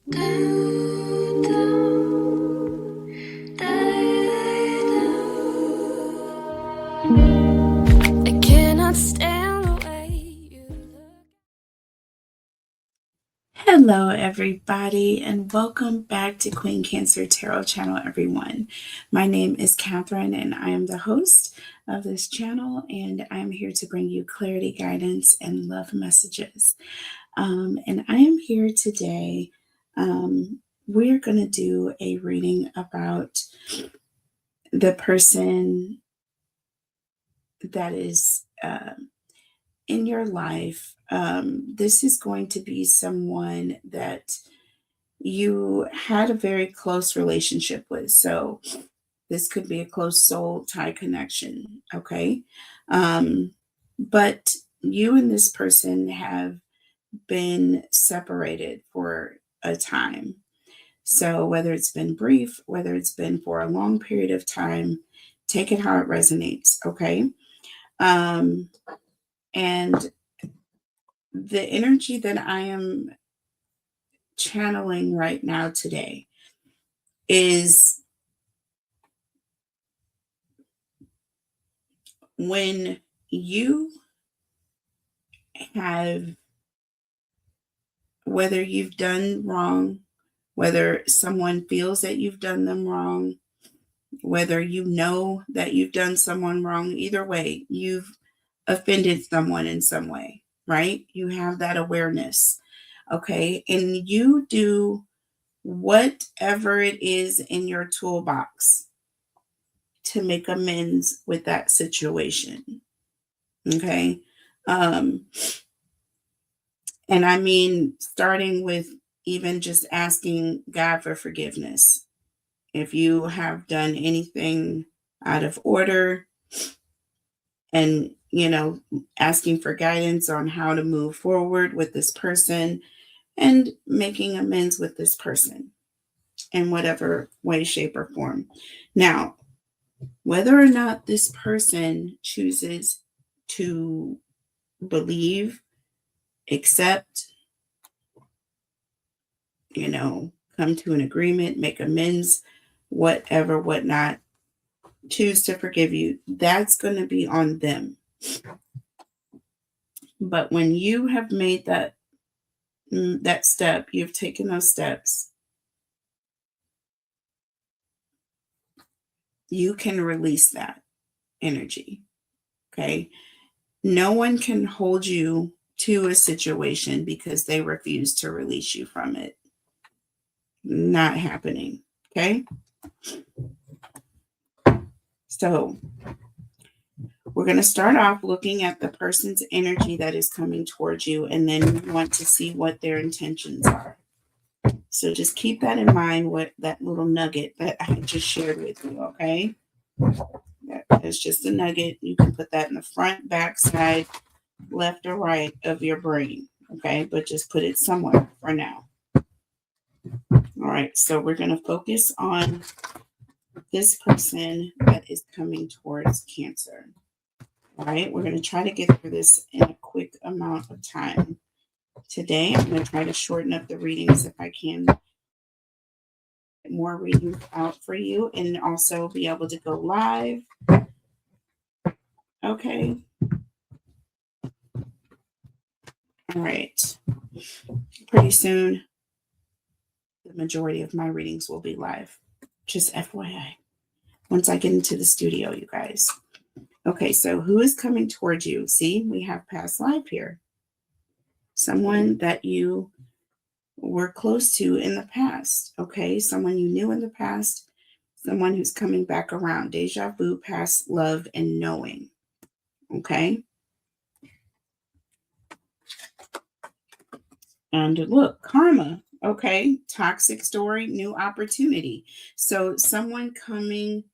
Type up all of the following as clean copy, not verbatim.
I cannot stand the way you look. Hello, everybody, and welcome back to Queen Cancer Tarot channel, everyone. My name is Catherine, and I am the host of this channel, and I'm here to bring you clarity, guidance, and love messages. And I am here today. We're going to do a reading about the person that is in your life. This is going to be someone that you had a very close relationship with. So this could be a close soul tie connection. Okay. But you and this person have been separated for a time. So whether it's been brief, whether it's been for a long period of time, take it how it resonates. Okay. Um, and the energy that I am channeling right now today is when you have, whether you've done wrong, whether someone feels that you've done them wrong, whether you know that you've done someone wrong, either way, you've offended someone in some way, right? You have that awareness, okay? And you do whatever it is in your toolbox to make amends with that situation, okay? Um, And I mean, starting with even just asking God for forgiveness. If you have done anything out of order and, asking for guidance on how to move forward with this person and making amends with this person in whatever way, shape, or form. Now, whether or not this person chooses to believe, accept, come to an agreement, make amends, whatever, whatnot, choose to forgive you, that's going to be on them. But when you have made that step, you've taken those steps, you can release that energy. Okay. No one can hold you to a situation because they refuse to release you from it. Not happening. Okay. So we're going to start off looking at the person's energy that is coming towards you, and then we want to see what their intentions are. So just keep that in mind, what that little nugget that I just shared with you, okay? That is just a nugget. You can put that in the front, back, side, left, or right of your brain, okay? But just put it somewhere for now. All right, so we're going to focus on this person that is coming towards Cancer. All right, we're going to try to get through this in a quick amount of time. Today, I'm going to try to shorten up the readings if I can. Get more readings out for you and also be able to go live. Okay. All right. Pretty soon, the majority of my readings will be live. Just FYI. Once I get into the studio, you guys. Okay, so who is coming towards you? See, we have past life here. Someone that you were close to in the past. Okay, someone you knew in the past, someone who's coming back around. Deja vu, past love, and knowing. Okay. And look, karma. Okay, toxic story, new opportunity. So someone coming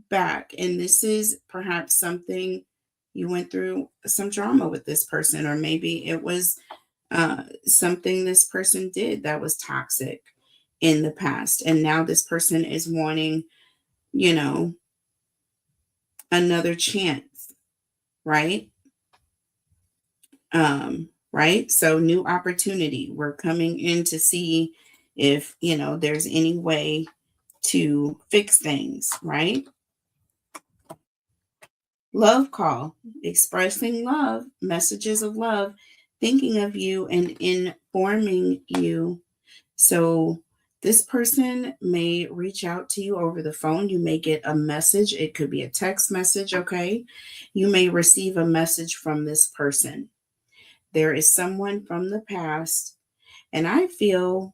back, and this is perhaps something you went through some drama with this person, or maybe it was something this person did that was toxic in the past, and now this person is wanting, another chance, right? Right. So new opportunity. We're coming in to see if, there's any way to fix things, right? Love call, expressing love, messages of love, thinking of you and informing you. So this person may reach out to you over the phone. You may get a message. It could be a text message, okay? You may receive a message from this person. There is someone from the past, and I feel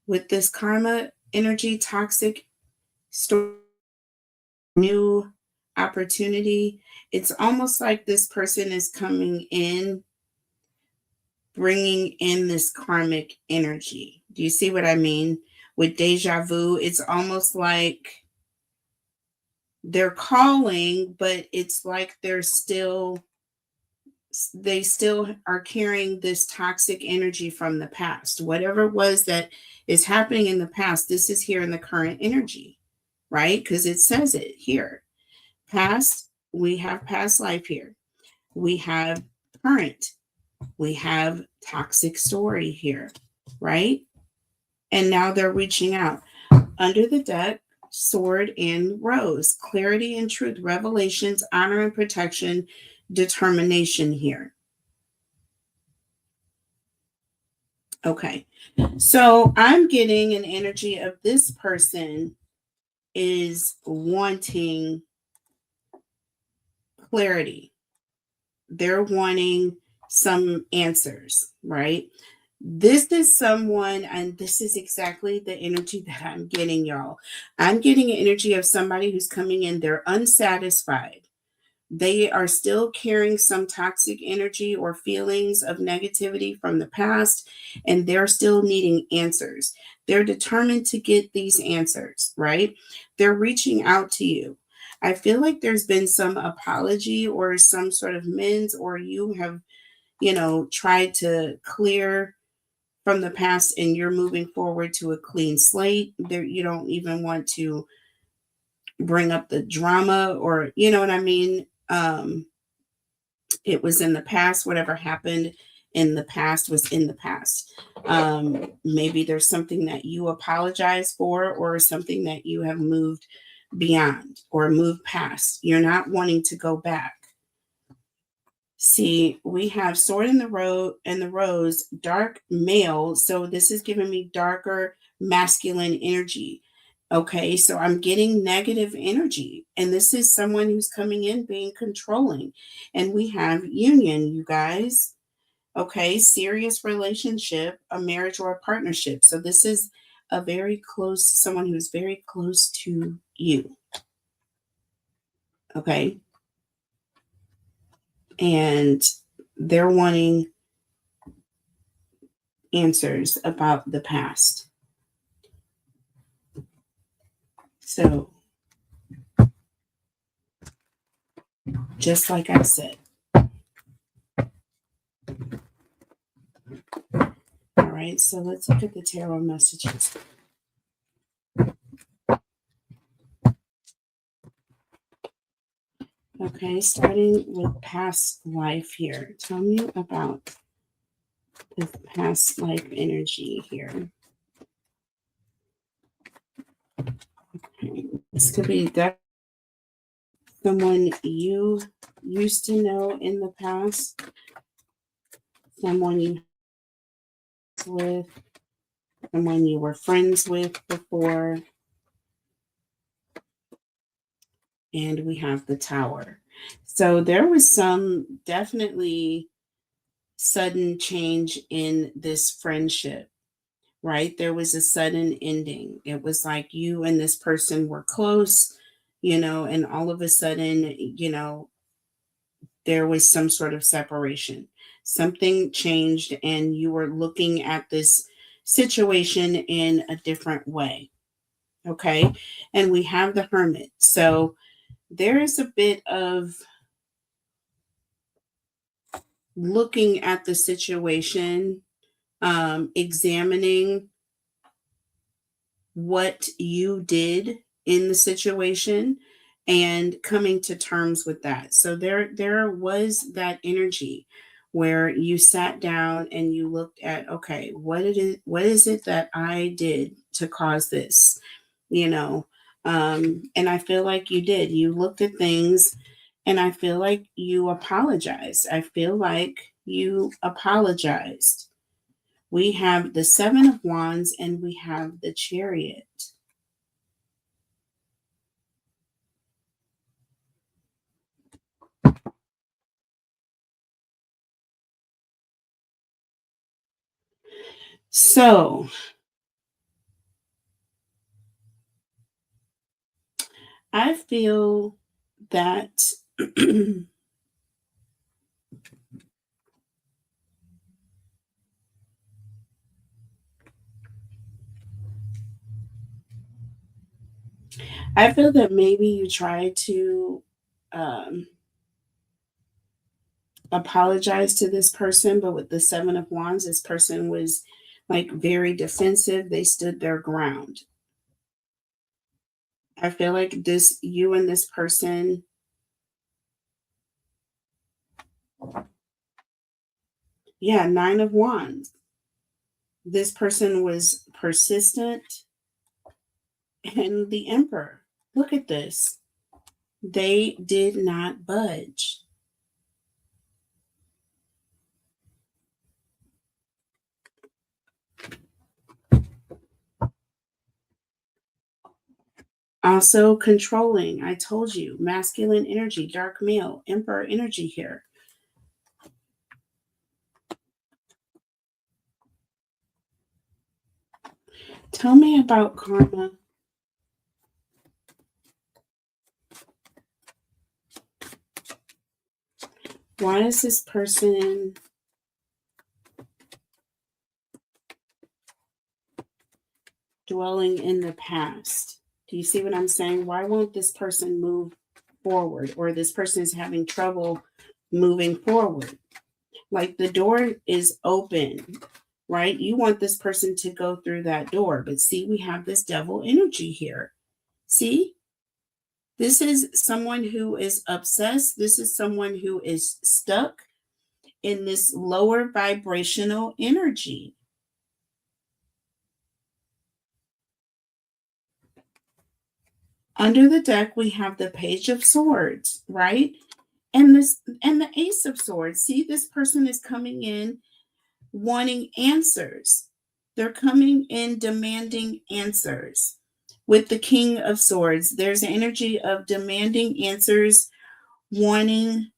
with this karma energy, toxic story, new opportunity, it's almost like this person is coming in, bringing in this karmic energy. Do you see what I mean? With deja vu, it's almost like they're calling, but it's like they still are carrying this toxic energy from the past. Whatever it was that is happening in the past, this is here in the current energy, right? Because it says it here. Past, we have past life here. We have current. We have toxic story here, right? And now they're reaching out. Under the deck, sword and rose, clarity and truth, revelations, honor and protection, determination here. Okay. So I'm getting an energy of this person is wanting clarity. They're wanting some answers, right? This is someone, and this is exactly the energy that I'm getting, y'all. I'm getting an energy of somebody who's coming in, they're unsatisfied. They are still carrying some toxic energy or feelings of negativity from the past, and they're still needing answers. They're determined to get these answers, right? They're reaching out to you. I feel like there's been some apology or some sort of mends, or you have, tried to clear from the past and you're moving forward to a clean slate. There, you don't even want to bring up the drama, or you know what I mean? It was in the past. Whatever happened in the past was in the past. Maybe there's something that you apologize for, or something that you have moved beyond or moved past. You're not wanting to go back. See, we have sword in the road and the rose, dark male. So this is giving me darker masculine energy. Okay, so I'm getting negative energy, and this is someone who's coming in being controlling. And we have union, you guys. Okay, serious relationship, a marriage or a partnership. So this is a very close, someone who's very close to you. Okay, and they're wanting answers about the past. So, just like I said, all right, so let's look at the tarot messages. Okay, starting with past life here. Tell me about the past life energy here. Okay, this could be someone you used to know in the past, someone you with, someone you were friends with before. And we have the tower. So there was some definitely sudden change in this friendship, right? There was a sudden ending. It was like you and this person were close, and all of a sudden, there was some sort of separation. Something changed, and you were looking at this situation in a different way. Okay. And we have the hermit. So there is a bit of looking at the situation, examining what you did in the situation and coming to terms with that. So there was that energy where you sat down and you looked at, okay, what is it that I did to cause this, you know? And I feel like you did. You looked at things, and I feel like you apologized. I feel like you apologized. We have the Seven of Wands and we have the Chariot. So I feel that I feel that maybe you tried to um, apologize to this person, but with the Seven of Wands, this person was like very defensive. They stood their ground. I feel like you and this person, yeah, Nine of Wands. This person was persistent, and the Emperor. Look at this. They did not budge. Also, controlling. I told you, masculine energy, dark male, Emperor energy here. Tell me about karma. Why is this person dwelling in the past? Do you see what I'm saying? Why won't this person move forward, or this person is having trouble moving forward? Like the door is open, right? You want this person to go through that door, but see, we have this devil energy here. See, this is someone who is obsessed. This is someone who is stuck in this lower vibrational energy. Under the deck, we have the Page of Swords, right? And the Ace of Swords. See, this person is coming in wanting answers. They're coming in demanding answers. With the King of Swords, there's an energy of demanding answers, wanting,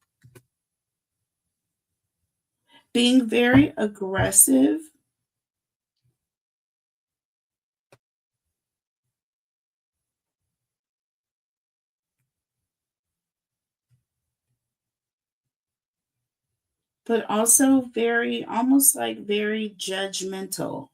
being very aggressive. But also very, almost like very judgmental.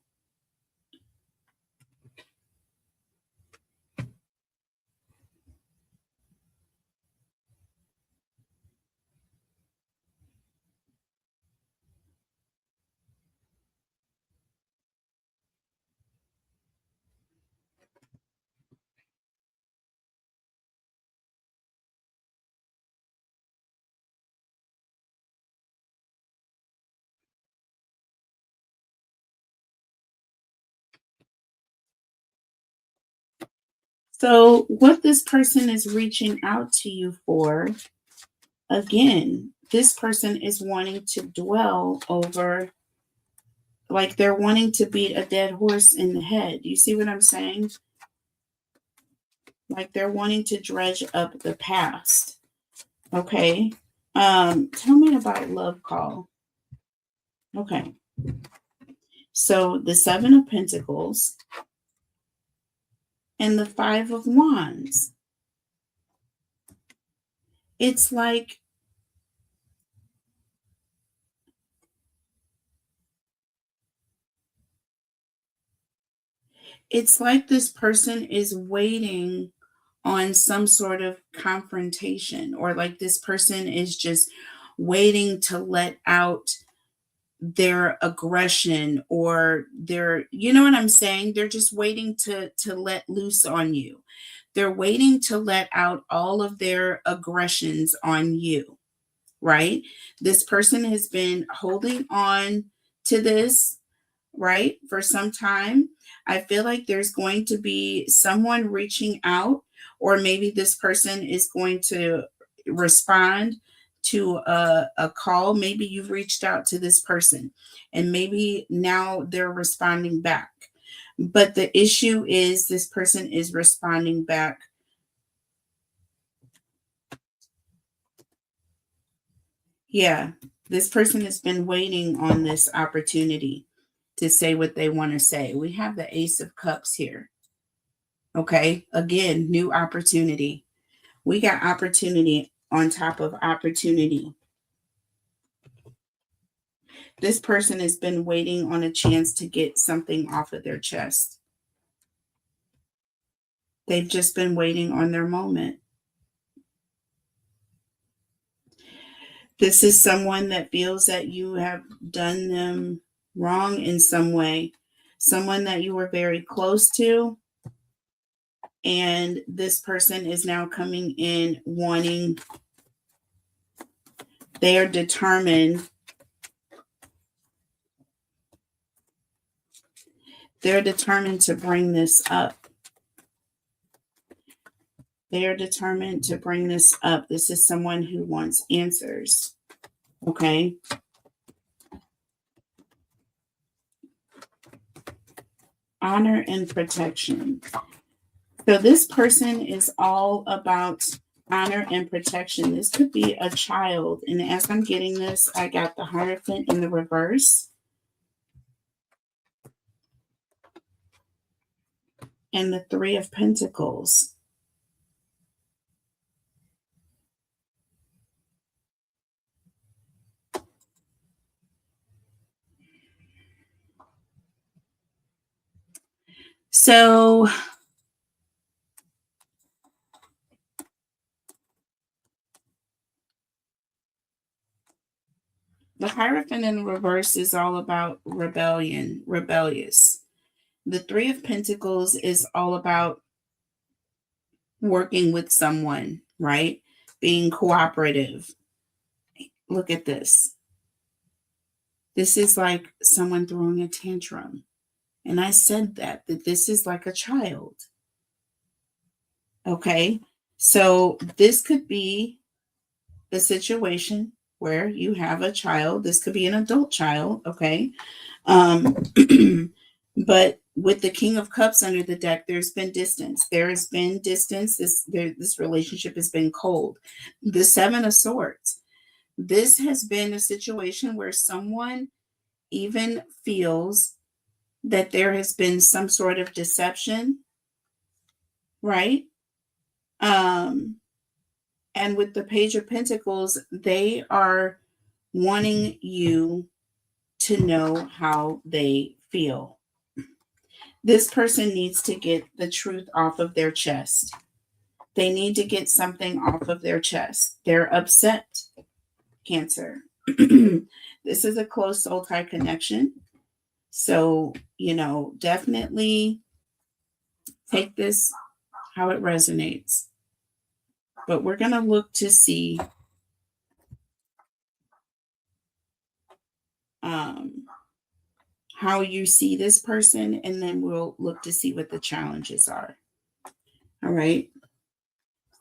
So, what this person is reaching out to you for, again, this person is wanting to dwell over, like they're wanting to beat a dead horse in the head. You see what I'm saying? Like they're wanting to dredge up the past. Okay. Tell me about love call. Okay. So the Seven of Pentacles and the Five of Wands. It's like this person is waiting on some sort of confrontation, or like this person is just waiting to let out their aggression, or their, you know what I'm saying, they're just waiting to let loose on you. They're waiting to let out all of their aggressions on you. right? This person has been holding on to this, right, for some time. I feel like there's going to be someone reaching out, or maybe this person is going to respond to a call. Maybe you've reached out to this person and maybe now they're responding back. But the issue is this person is responding back. Yeah, this person has been waiting on this opportunity to say what they want to say. We have the Ace of Cups here. Okay, again, new opportunity. We got opportunity on top of opportunity. This person has been waiting on a chance to get something off of their chest. They've just been waiting on their moment. This is someone that feels that you have done them wrong in some way, someone that you were very close to. And this person is now coming in wanting, they are determined. They're determined to bring this up. They are determined to bring this up. This is someone who wants answers. Okay. Honor and protection. So this person is all about honor and protection. This could be a child. And as I'm getting this, I got the Hierophant in the reverse. And the Three of Pentacles. So the Hierophant in the reverse is all about rebellion, rebellious. The Three of Pentacles is all about working with someone, right? Being cooperative. Look at this. This is like someone throwing a tantrum. And I said that this is like a child. Okay. So this could be the situation where you have a child. This could be an adult child. Okay. But with the King of Cups under the deck, there's been distance. There has been distance. This relationship has been cold. The Seven of Swords. This has been a situation where someone even feels that there has been some sort of deception, right? And with the Page of Pentacles, they are wanting you to know how they feel. This person needs to get the truth off of their chest. They need to get something off of their chest. They're upset, Cancer. This is a close soul tie connection. So, definitely take this how it resonates. But we're going to look to see how you see this person, and then we'll look to see what the challenges are. All right.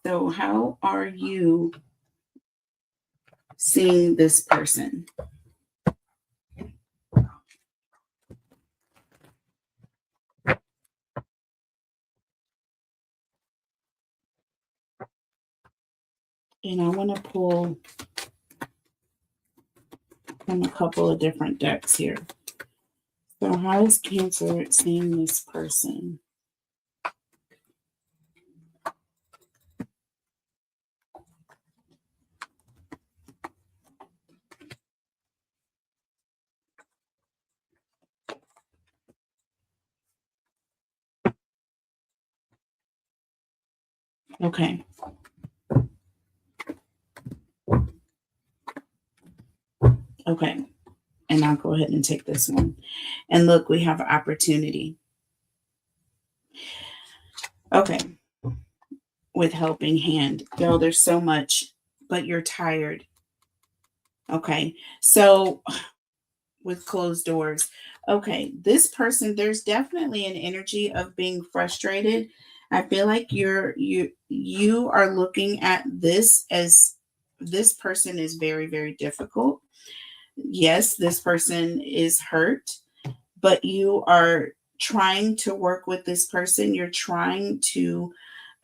So how are you seeing this person? And I want to pull from a couple of different decks here. So how is Cancer seeing this person? Okay. Okay. And I'll go ahead and take this one. And look, we have opportunity. Okay. With helping hand. Girl, there's so much, but you're tired. Okay. So with closed doors. Okay, this person, there's definitely an energy of being frustrated. I feel like you are looking at this as this person is very, very difficult. Yes, this person is hurt, but you are trying to work with this person. You're trying to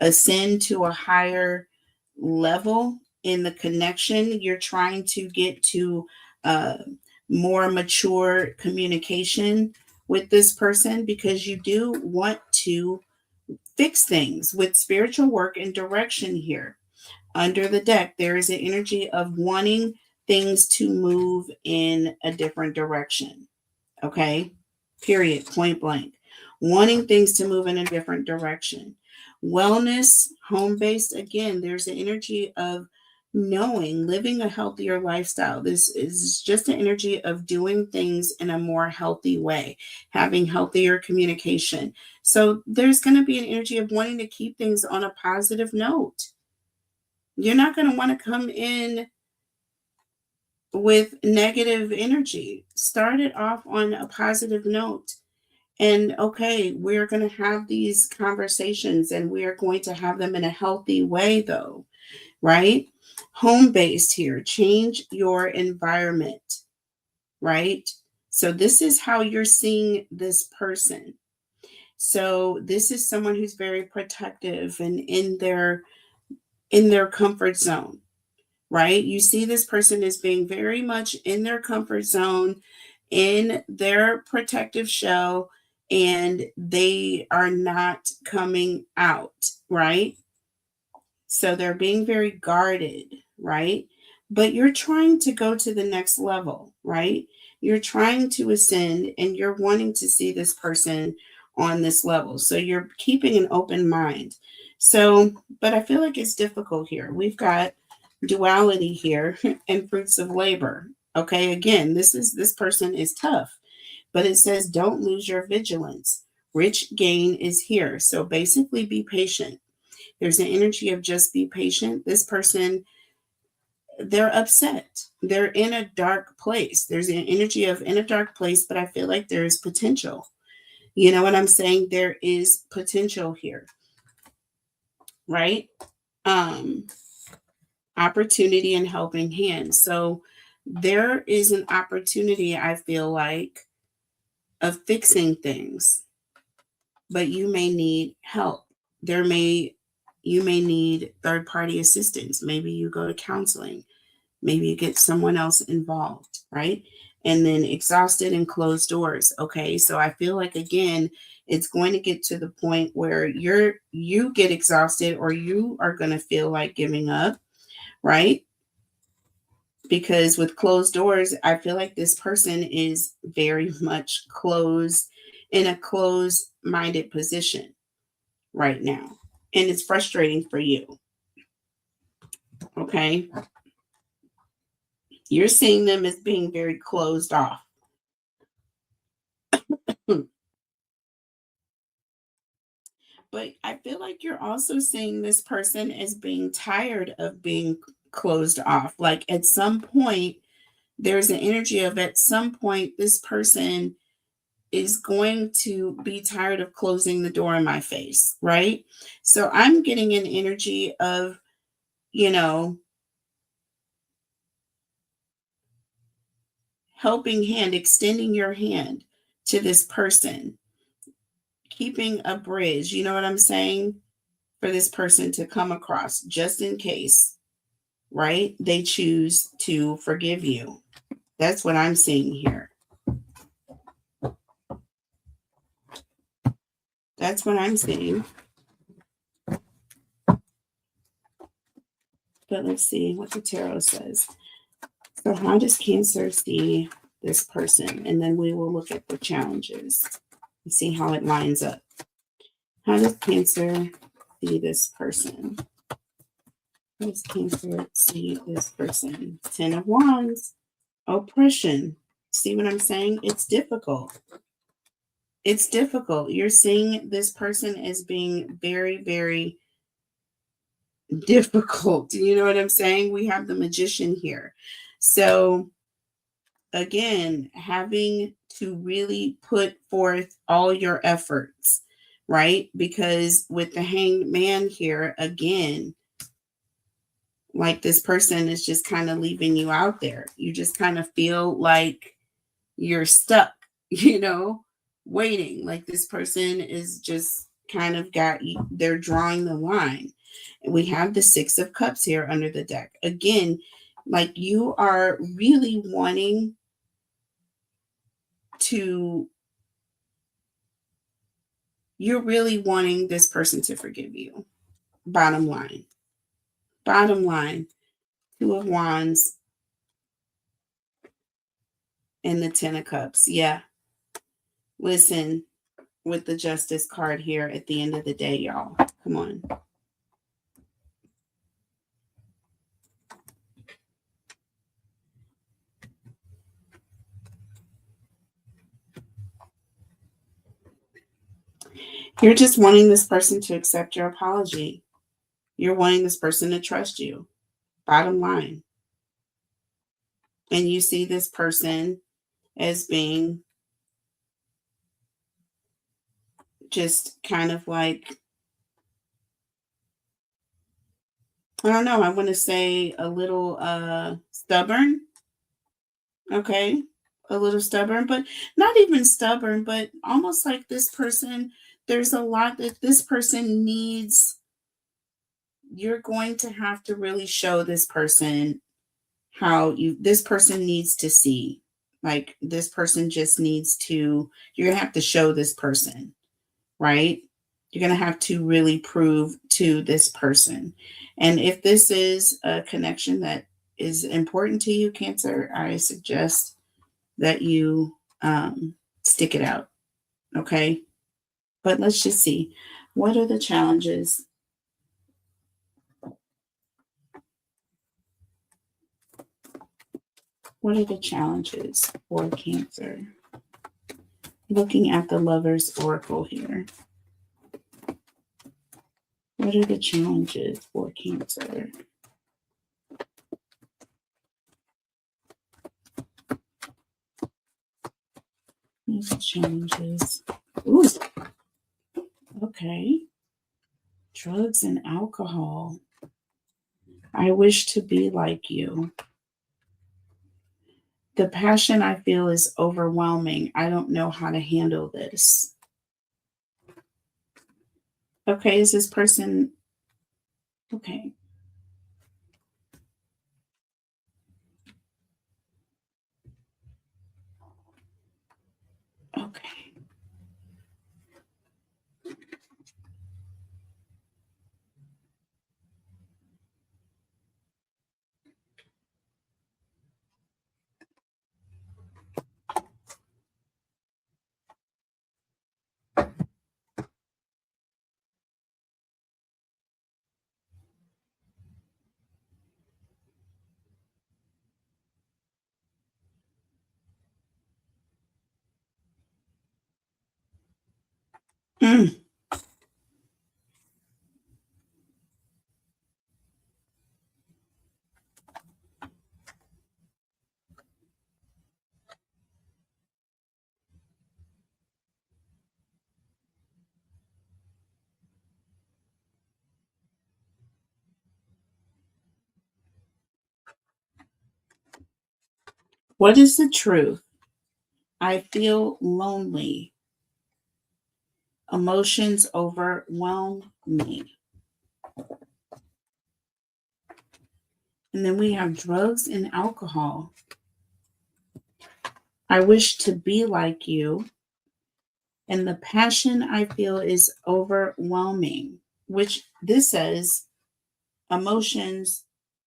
ascend to a higher level in the connection. You're trying to get to uh, more mature communication with this person because you do want to fix things with spiritual work and direction here. Under the deck, there is an energy of wanting things to move in a different direction. Okay. Period. Point blank. Wanting things to move in a different direction. Wellness, home based, again, there's an energy of knowing, living a healthier lifestyle. This is just an energy of doing things in a more healthy way, having healthier communication. So there's going to be an energy of wanting to keep things on a positive note. You're not going to want to come in with negative energy. Start it off on a positive note. And okay, we're going to have these conversations and we are going to have them in a healthy way, though, right? Home based here, change your environment, right? So, this is how you're seeing this person. So, this is someone who's very protective and in their comfort zone, right? You see this person as being very much in their comfort zone, in their protective shell, and they are not coming out, right? So they're being very guarded, right? But you're trying to go to the next level, right? You're trying to ascend and you're wanting to see this person on this level. So you're keeping an open mind. So, but I feel like it's difficult here. We've got duality here and fruits of labor. Okay, again, this person is tough, but it says don't lose your vigilance. Rich gain is here. So basically be patient. There's an energy of just be patient. This person, they're upset. They're in a dark place. There's an energy of in a dark place, but I feel like there's potential. You know what I'm saying? There is potential here, right? Um, Opportunity and helping hand. So there is an opportunity, I feel like, of fixing things, but you may need help. There may you may need third party assistance. Maybe you go to counseling. Maybe you get someone else involved, right? And then exhausted and closed doors. Okay. So I feel like again, it's going to get to the point where you get exhausted or you are going to feel like giving up, right? Because with closed doors, I feel like this person is very much closed in a closed minded position right now. And it's frustrating for you. Okay. You're seeing them as being very closed off. But I feel like you're also seeing this person as being tired of being closed off. Like at some point, there's an energy of at some point, this person is going to be tired of closing the door in my face, right? So I'm getting an energy of, you know, helping hand, extending your hand to this person, keeping a bridge, you know what I'm saying? For this person to come across just in case, right? They choose to forgive you. That's what I'm seeing here. That's what I'm seeing. But let's see what the tarot says. So, how does Cancer see this person? And then we will look at the challenges and see how it lines up. How does Cancer see this person? How does Cancer see this person? 10 of Wands, oppression. See what I'm saying? It's difficult. It's difficult. You're seeing this person as being very, very difficult. You know what I'm saying? We have the magician here. So again, having to really put forth all your efforts, right? Because with the hanged man here, again, like this person is just kind of leaving you out there. You just kind of feel like you're stuck, you know, waiting. Like this person is just kind of got you, they're drawing the line. And we have the Six of Cups here under the deck. Again, like you are really wanting to, you're really wanting this person to forgive you. Bottom line. Bottom line. Two of Wands and the Ten of Cups. Yeah. Listen, with the Justice card here at the end of the day, y'all. Come on. You're just wanting this person to accept your apology. You're wanting this person to trust you. Bottom line. And you see this person as being just kind of like, I don't know, I want to say a little stubborn. Okay. A little stubborn, but not even stubborn, but almost like this person, there's a lot that this person needs. You're going to have to really show this person how you, this person needs to see. Like this person just needs to, you're going to have to show this person, right? You're going to have to really prove to this person. And if this is a connection that is important to you, Cancer, I suggest that you stick it out. Okay. But let's just see. What are the challenges? What are the challenges for Cancer? Looking at the Lover's Oracle here. What are the challenges for Cancer? What are the challenges? Ooh, okay. Drugs and alcohol. I wish to be like you. The passion I feel is overwhelming. I don't know how to handle this. Okay, is this person okay? Okay. Mm. What is the truth? I feel lonely. Emotions overwhelm me. And then we have drugs and alcohol. I wish to be like you. And the passion I feel is overwhelming, which this says emotions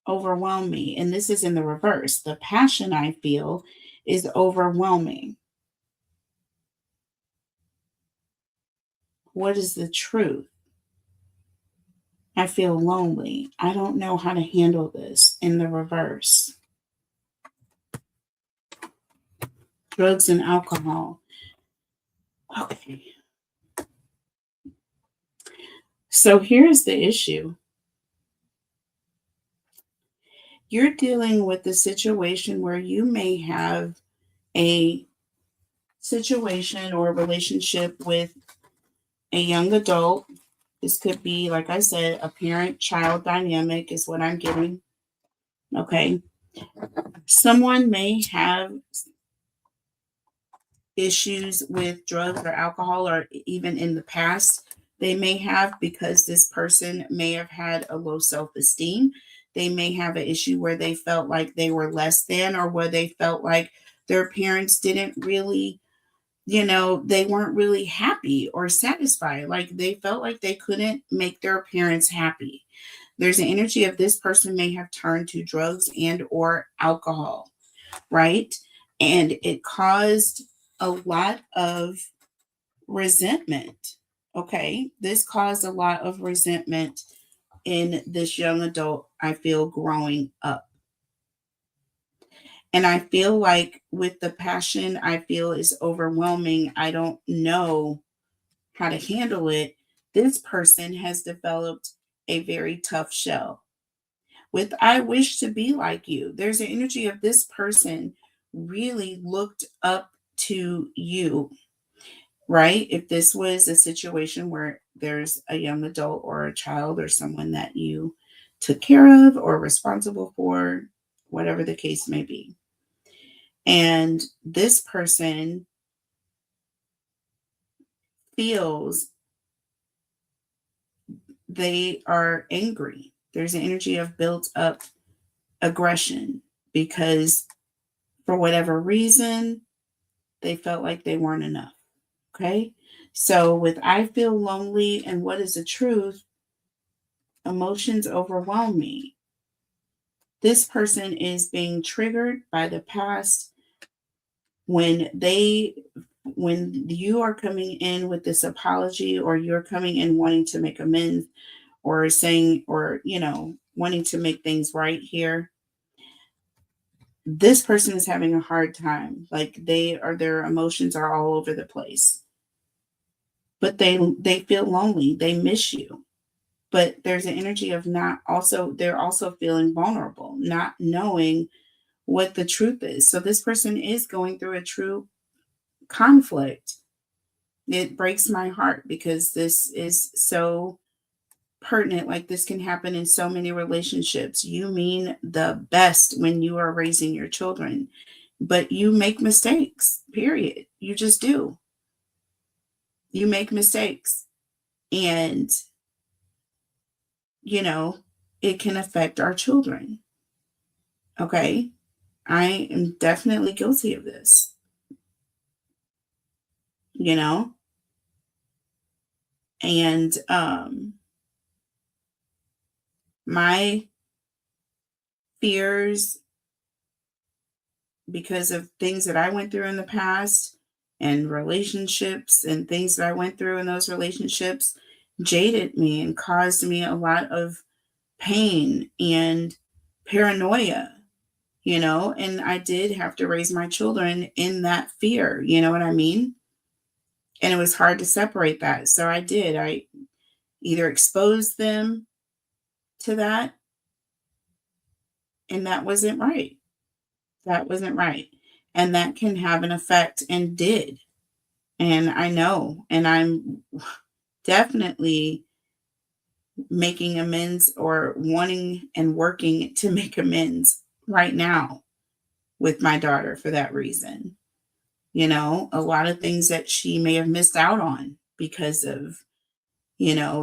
overwhelm me. And this is in the reverse. The passion I feel is overwhelming. What is the truth? I feel lonely. I don't know how to handle this in the reverse. Drugs and alcohol. Okay. So here's the issue. You're dealing with a situation where you may have a situation or relationship with a young adult. This could be, like I said, a parent child dynamic, is what I'm getting. Okay. Someone may have issues with drugs or alcohol, or even in the past, they may have, because this person may have had a low self esteem. They may have an issue where they felt like they were less than, or where they felt like their parents didn't really, they weren't really happy or satisfied. Like they felt like they couldn't make their parents happy. There's an energy of this person may have turned to drugs and or alcohol, right? And it caused a lot of resentment. Okay. This caused a lot of resentment in this young adult, I feel, growing up. And I feel like with the passion I feel is overwhelming, I don't know how to handle it. This person has developed a very tough shell. With I wish to be like you, there's an energy of this person really looked up to you, right? If this was a situation where there's a young adult or a child or someone that you took care of or responsible for, whatever the case may be. And this person feels they are angry. There's an energy of built up aggression because for whatever reason, they felt like they weren't enough. Okay. So, with I feel lonely and what is the truth, emotions overwhelm me. This person is being triggered by the past when you are coming in with this apology, or you're coming in wanting to make amends, or saying, or wanting to make things right here. This person is having a hard time. Like their emotions are all over the place. But they feel lonely. They miss you. But there's an energy of they're also feeling vulnerable, not knowing what the truth is. So this person is going through a true conflict. It breaks my heart because this is so pertinent. Like this can happen in so many relationships. You mean the best when you are raising your children, but you make mistakes, period. You just do. You make mistakes. And, you know, it can affect our children. Okay. I am definitely guilty of this, you know, and my fears, because of things that I went through in the past and relationships and things that I went through in those relationships, jaded me and caused me a lot of pain and paranoia, and I did have to raise my children in that fear, you know what I mean? And it was hard to separate that. So I either exposed them to that, and that wasn't right. That wasn't right. And that can have an effect, and did. And I know, and I'm definitely making amends, or wanting and working to make amends right now with my daughter for that reason. A lot of things that she may have missed out on because of,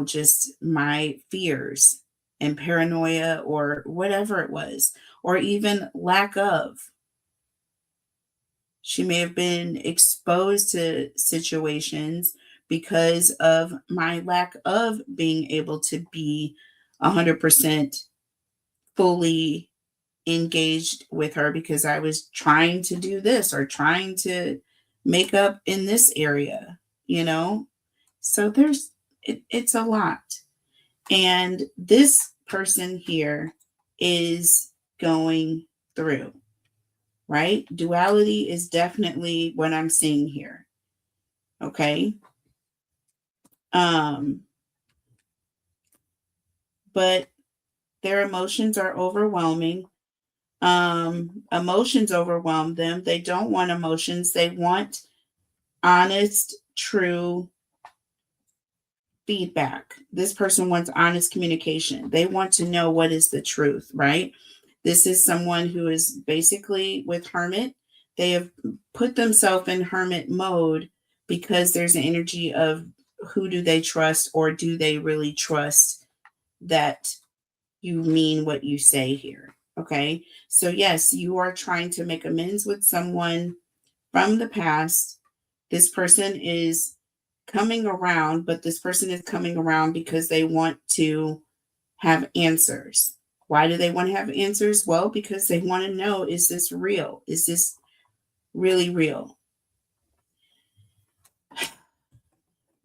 just my fears and paranoia, or whatever it was, or even lack of. She may have been exposed to situations because of my lack of being able to be 100% fully engaged with her, because I was trying to do this or trying to make up in this area, you know? So it's a lot. And this person here is going through, right? Duality is definitely what I'm seeing here. Okay. Um, but their emotions are overwhelming. Emotions overwhelm them. They don't want emotions. They want honest, true feedback. This person wants honest communication. They want to know what is the truth, right? This is someone who is basically with hermit. They have put themselves in hermit mode because there's an energy of who do they trust, or do they really trust that you mean what you say here? Okay. So, yes, you are trying to make amends with someone from the past. This person is coming around, but this person is coming around because they want to have answers. Why do they want to have answers? Well, because they want to know, is this real? Is this really real?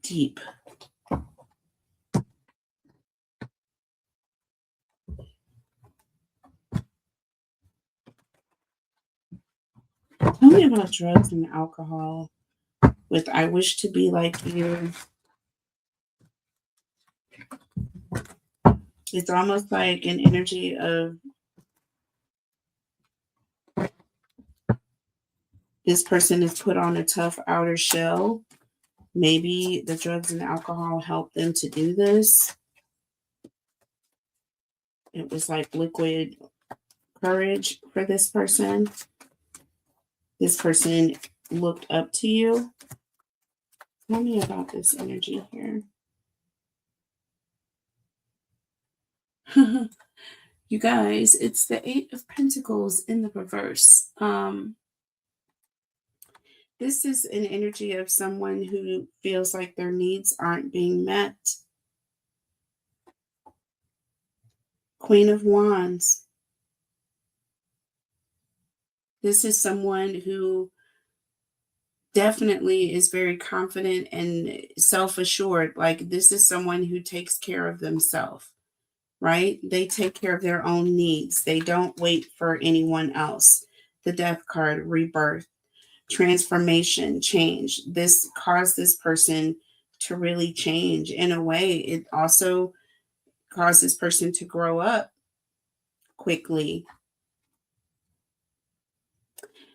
Deep. Tell me about drugs and alcohol with I wish to be like you. It's almost like an energy of this person is put on a tough outer shell. Maybe the drugs and alcohol help them to do this. It was like liquid courage for this person. This person looked up to you. Tell me about this energy here. You guys, it's the Eight of Pentacles in the reverse. This is an energy of someone who feels like their needs aren't being met. Queen of Wands. This is someone who definitely is very confident and self-assured. Like, this is someone who takes care of themselves, right? They take care of their own needs. They don't wait for anyone else. The Death card, rebirth, transformation, change. This caused this person to really change. In a way, it also caused this person to grow up quickly.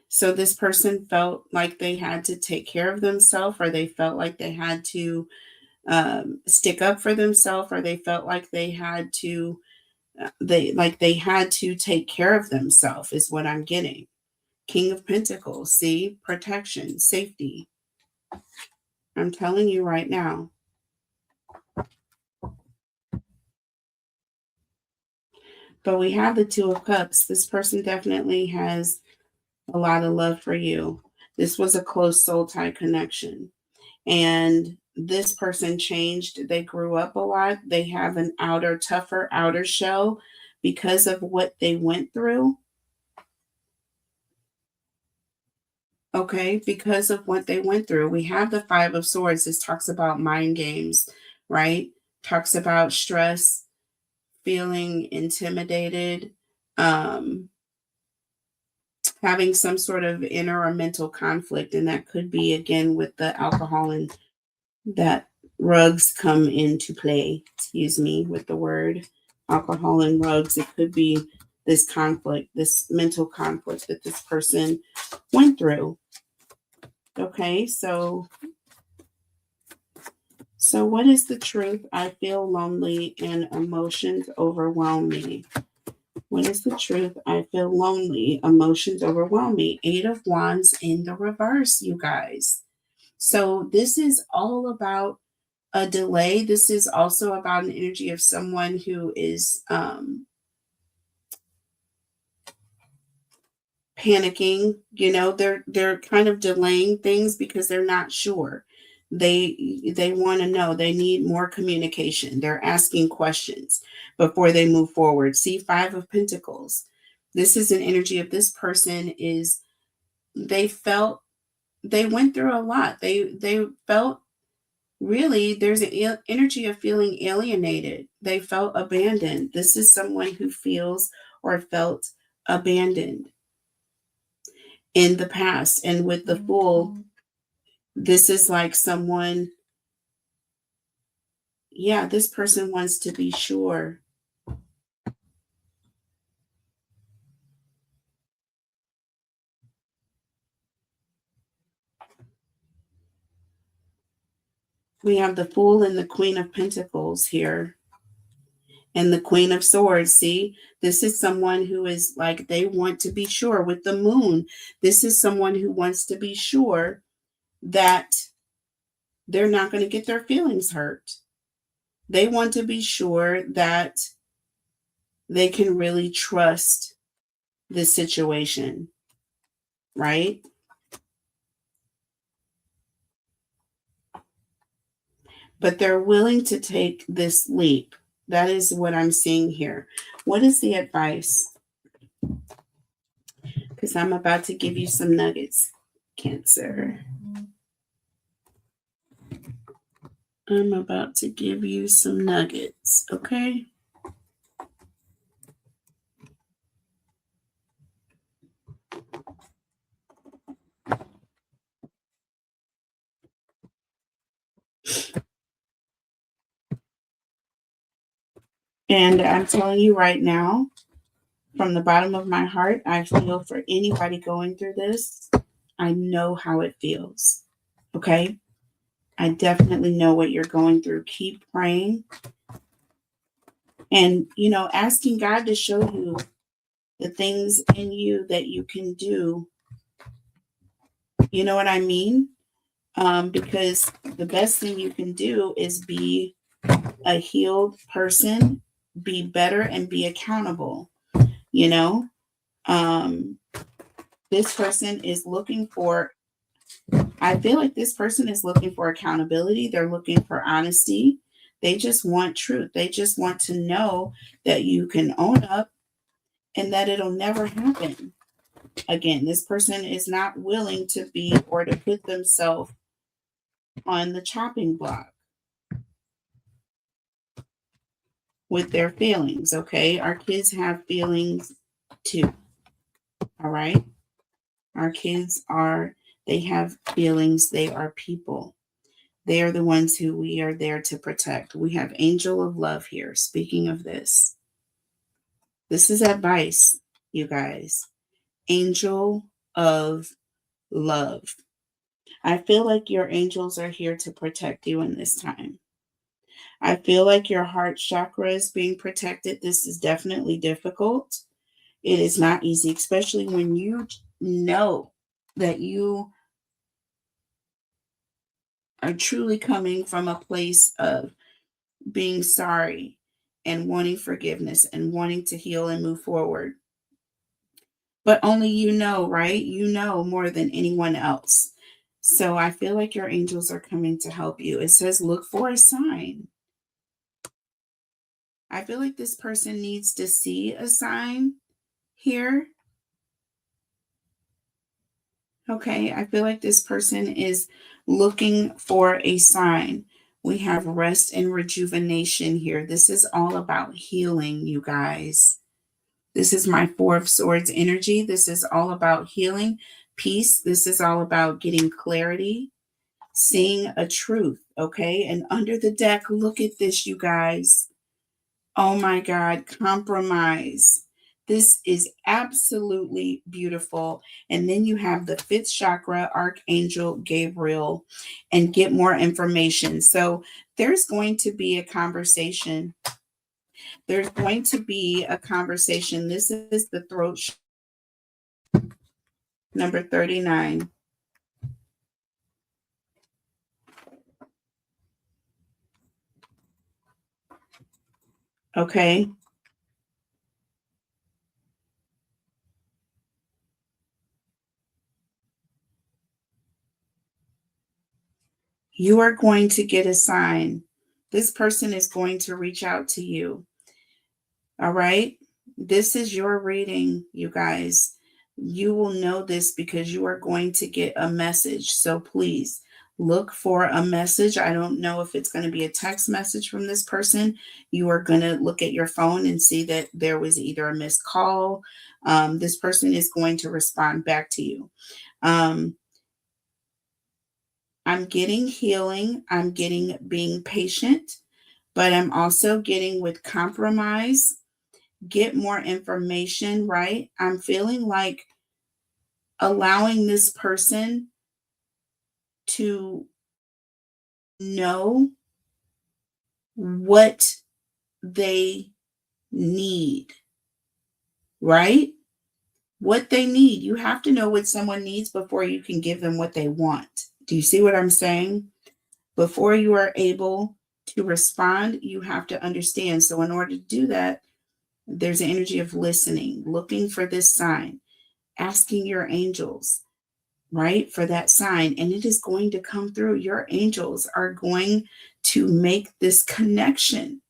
So this person felt like they had to take care of themselves, or they felt like they had to stick up for themselves, or they felt like they had to they had to take care of themselves, is what I'm getting. King of Pentacles, see, protection, safety. I'm telling you right now. But we have the Two of Cups. This person definitely has a lot of love for you. This was a close soul tie connection. And this person changed. They grew up a lot. They have an tougher outer shell because of what they went through. Okay, because of what they went through. We have the Five of Swords. This talks about mind games, right? Talks about stress, feeling intimidated, um, having some sort of inner or mental conflict. And that could be, again, with the alcohol, and that rugs come into play. Excuse me with the word alcohol and rugs. It could be this conflict, this mental conflict that this person went through. Okay, so what is the truth? I feel lonely and emotions overwhelm me. What is the truth? I feel lonely, emotions overwhelm me. Eight of Wands in the reverse, you guys. So this is all about a delay. This is also about an energy of someone who is panicking. You know, they're kind of delaying things because they're not sure. They want to know. They need more communication. They're asking questions before they move forward. See, Five of Pentacles. This is an energy of this person is they felt they went through a lot. They felt really there's an energy of feeling alienated. They felt abandoned. This is someone who feels or felt abandoned in the past. And with the Fool, this is like someone, yeah, this person wants to be sure. We have the Fool and the Queen of Pentacles here. And the Queen of Swords. See, this is someone who is like, they want to be sure with the Moon. This is someone who wants to be sure that they're not going to get their feelings hurt. They want to be sure that they can really trust this situation, right? But they're willing to take this leap. That is what I'm seeing here. What is the advice? Because I'm about to give you some nuggets, Cancer. I'm about to give you some nuggets, okay? And I'm telling you right now, from the bottom of my heart, I feel for anybody going through this. I know how it feels, okay? I definitely know what you're going through. Keep praying and, asking God to show you the things in you that you can do. You know what I mean? Because the best thing you can do is be a healed person, be better, and be accountable. You know, um, this person is looking for, I feel like this person is looking for accountability. They're looking for honesty. They just want truth. They just want to know that you can own up and that it'll never happen again. This person is not willing to be or to put themselves on the chopping block with their feelings. Okay. Our kids have feelings too. All right. Our kids they have feelings. They are people. They are the ones who we are there to protect. We have Angel of Love here. Speaking of this is advice, you guys. Angel of Love. I feel like your angels are here to protect you in this time. I feel like your heart chakra is being protected. This is definitely difficult. It is not easy, especially when you know that you are truly coming from a place of being sorry and wanting forgiveness and wanting to heal and move forward. But only you know, right? You know more than anyone else. So I feel like your angels are coming to help you. It says, look for a sign. I feel like this person needs to see a sign here. Okay, I feel like this person is looking for a sign. We have rest and rejuvenation here. This is all about healing, you guys. This is my Four of Swords energy. This is all about healing, peace. This is all about getting clarity, seeing a truth. Okay, and under the deck, look at this, you guys. Oh my God, compromise. This is absolutely beautiful. And then you have the fifth chakra, Archangel Gabriel, and get more information. So there's going to be a conversation. There's going to be a conversation. This is the throat number 39. Okay. You are going to get a sign. This person is going to reach out to you. All right. This is your reading, you guys. You will know this because you are going to get a message. So please look for a message. I don't know if it's going to be a text message from this person. You are going to look at your phone and see that there was either a missed call. This person is going to respond back to you. I'm getting healing. I'm getting being patient, but I'm also getting with compromise. Get more information, right? I'm feeling like allowing this person to know what they need, right? What they need. You have to know what someone needs before you can give them what they want. Do you see what I'm saying? Before you are able to respond, you have to understand. So, in order to do that, there's an energy of listening, looking for this sign, asking your angels, right, for that sign. And it is going to come through. Your angels are going to make this connection.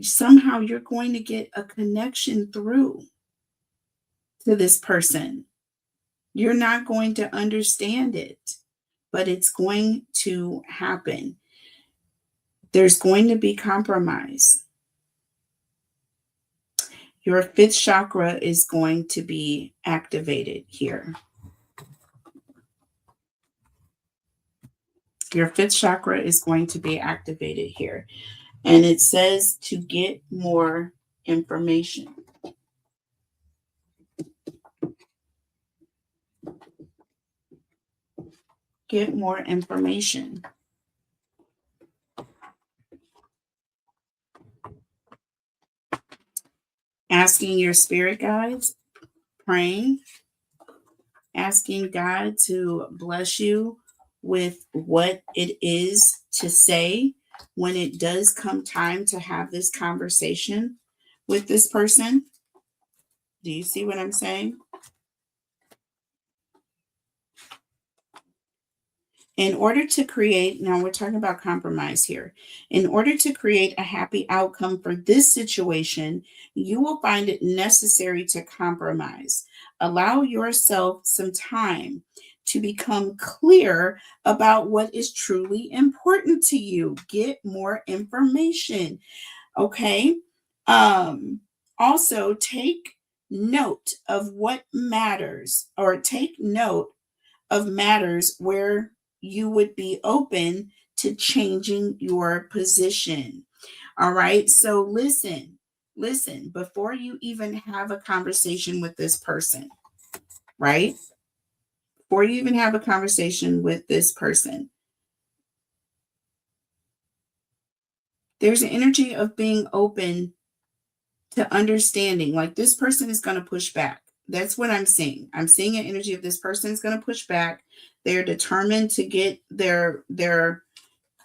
Somehow you're going to get a connection through to this person. You're not going to understand it, but it's going to happen. There's going to be compromise. Your fifth chakra is going to be activated here. Your fifth chakra is going to be activated here. And it says to get more information. Get more information. Asking your spirit guides, praying, asking God to bless you with what it is to say when it does come time to have this conversation with this person. Do you see what I'm saying? In order to create, now we're talking about compromise here. In order to create a happy outcome for this situation, you will find it necessary to compromise. Allow yourself some time to become clear about what is truly important to you. Get more information. Okay. Also take note of what matters, or take note of matters where you would be open to changing your position. All right. So listen, before you even have a conversation with this person, right? Before you even have a conversation with this person, there's an energy of being open to understanding. Like, this person is going to push back. That's what I'm seeing. I'm seeing an energy of this person is going to push back. They're determined to get their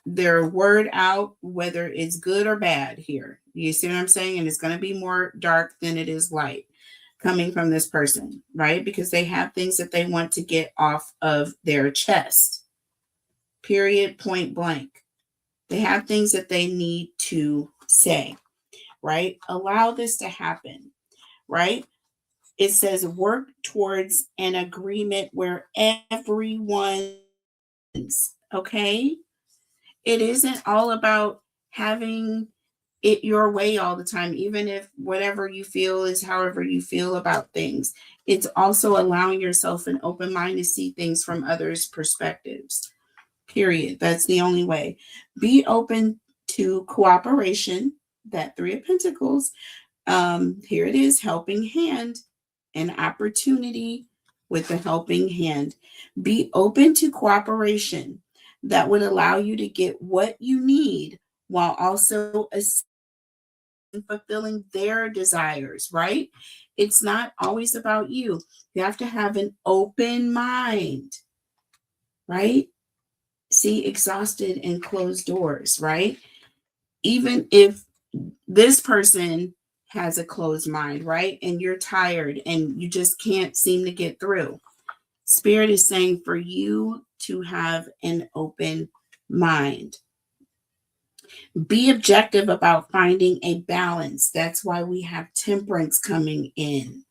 word out, whether it's good or bad here. You see what I'm saying? And it's going to be more dark than it is light coming from this person, right? Because they have things that they want to get off of their chest. Period, point blank. They have things that they need to say, right? Allow this to happen, right? It says work towards an agreement where everyone's okay. It isn't all about having it your way all the time, even if whatever you feel is however you feel about things. It's also allowing yourself an open mind to see things from others' perspectives. Period. That's the only way. Be open to cooperation. That Three of Pentacles. Here it is, helping hand, an opportunity with the helping hand. Be open to cooperation that would allow you to get what you need while also fulfilling their desires, right? It's not always about you. You have to have an open mind, right? See, exhausted and closed doors, right? Even if this person has a closed mind, right? And you're tired and you just can't seem to get through. Spirit is saying for you to have an open mind. Be objective about finding a balance. That's why we have temperance coming in.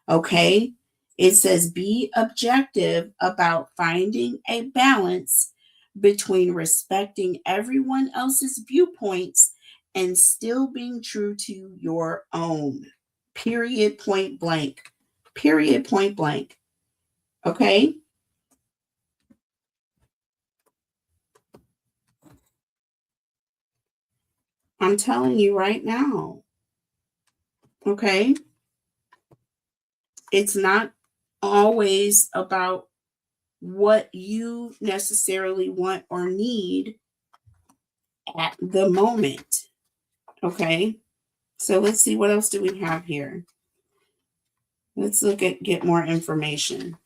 Okay? It says be objective about finding a balance between respecting everyone else's viewpoints and still being true to your own. Period, point blank. Period, point blank. Okay? I'm telling you right now. Okay? It's not always about what you necessarily want or need at the moment. Okay. So let's see, what else do we have here? Let's look at get more information.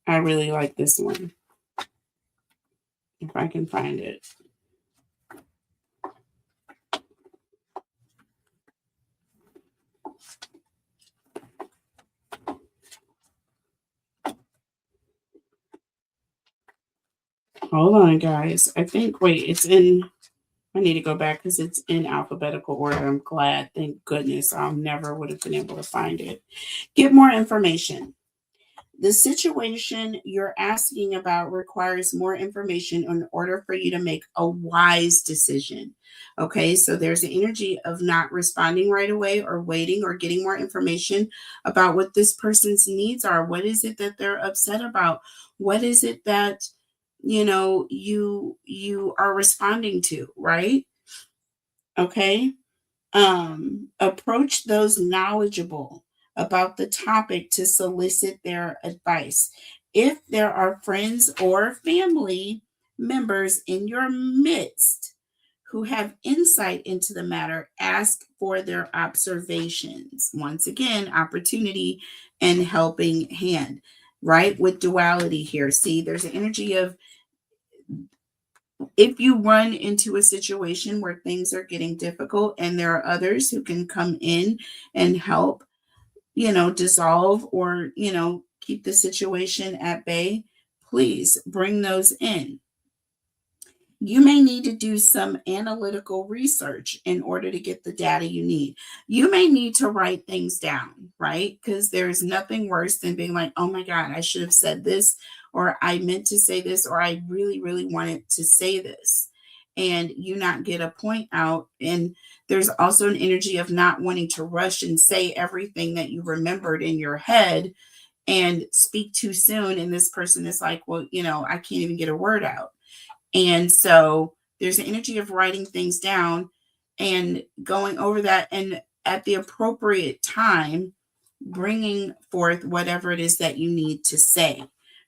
I really like this one. If I can find it. Hold on, guys. I think, wait, it's in, I need to go back because it's in alphabetical order. I'm glad. Thank goodness. I never would have been able to find it. Get more information. The situation you're asking about requires more information in order for you to make a wise decision. Okay, so there's the energy of not responding right away or waiting or getting more information about what this person's needs are. What is it that they're upset about? What is it that you are responding to, right? Okay. Approach those knowledgeable about the topic to solicit their advice. If there are friends or family members in your midst who have insight into the matter, ask for their observations. Once again, opportunity and helping hand, right? With duality here. See, there's an energy of, if you run into a situation where things are getting difficult and there are others who can come in and help, dissolve or, keep the situation at bay, please bring those in. You may need to do some analytical research in order to get the data you need. You may need to write things down, right? Because there's nothing worse than being like, oh my God, I should have said this, or I meant to say this, or I really, really wanted to say this. And you not get a point out. And there's also an energy of not wanting to rush and say everything that you remembered in your head and speak too soon. And this person is like, well, I can't even get a word out. And so there's an energy of writing things down and going over that, and at the appropriate time, bringing forth whatever it is that you need to say,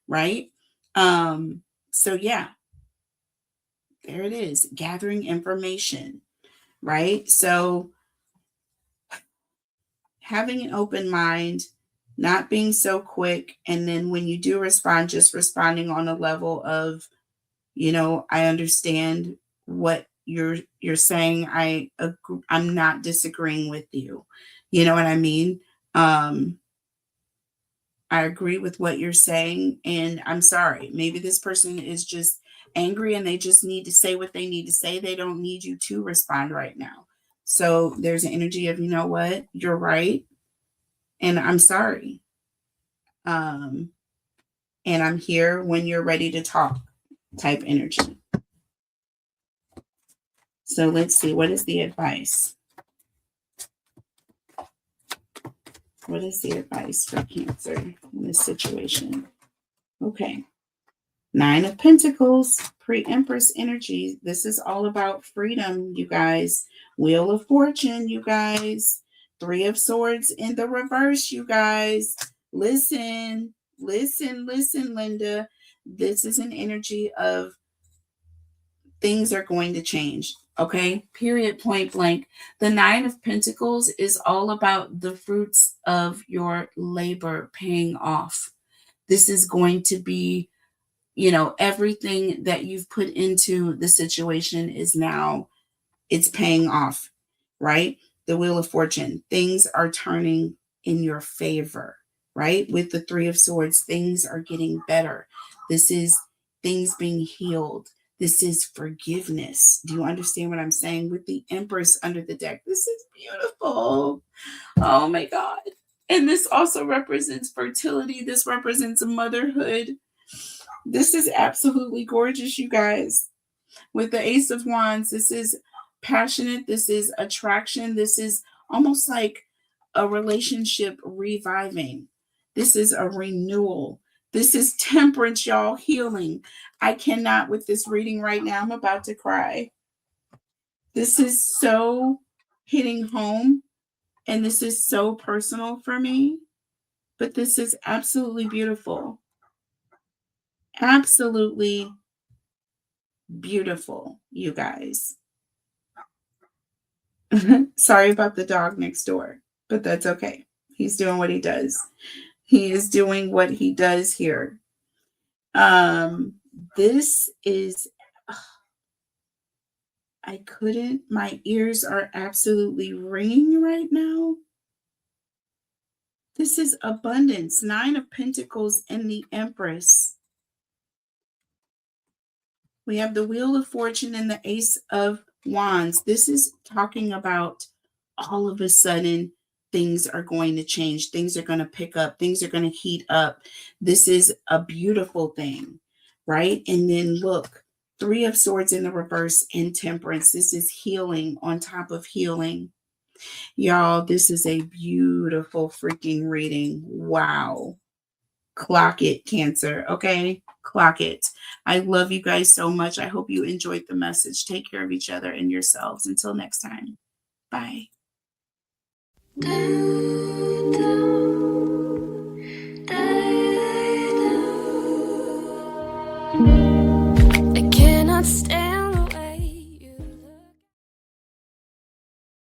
right? So yeah, there it is, gathering information, right? So having an open mind, not being so quick, and then when you do respond, just responding on a level of, I understand what you're saying. I'm not disagreeing with you. You know what I mean? I agree with what you're saying, and I'm sorry. Maybe this person is just angry and they just need to say what they need to say. They don't need you to respond right now. So there's an energy of, you know what, you're right, and I'm sorry. Um, and I'm here when you're ready to talk type energy. So let's see, what is the advice? What is the advice for Cancer in this situation? Okay. 9 of Pentacles, pre-Empress energy. This is all about freedom, you guys. Wheel of Fortune, you guys. 3 of Swords in the reverse, you guys. Listen, Linda. This is an energy of things are going to change. Okay, period, point blank. The 9 of Pentacles is all about the fruits of your labor paying off. This is going to be, everything that you've put into the situation is now, it's paying off, right? The Wheel of Fortune, things are turning in your favor, right? With the 3 of Swords, things are getting better. This is things being healed. This is forgiveness. Do you understand what I'm saying? With the Empress under the deck, this is beautiful. Oh my God. And this also represents fertility. This represents motherhood. This is absolutely gorgeous, you guys. With the Ace of Wands, this is passionate. This is attraction. This is almost like a relationship reviving. This is a renewal. This is temperance, y'all, healing. I cannot with this reading right now. I'm about to cry. This is so hitting home, and this is so personal for me, but this is absolutely beautiful. Absolutely beautiful, you guys. Sorry about the dog next door, but that's okay. He's doing what he does. He is doing what he does here. This is, I couldn't, my ears are absolutely ringing right now. This is abundance, 9 of Pentacles and the Empress. We have the Wheel of Fortune and the Ace of Wands. This is talking about all of a sudden things are going to change. Things are going to pick up. Things are going to heat up. This is a beautiful thing, right? And then look, 3 of Swords in the reverse and Temperance. This is healing on top of healing. Y'all, this is a beautiful freaking reading. Wow. Clock it, Cancer. Okay, clock it. I love you guys so much. I hope you enjoyed the message. Take care of each other and yourselves. Until next time. Bye. I cannot stand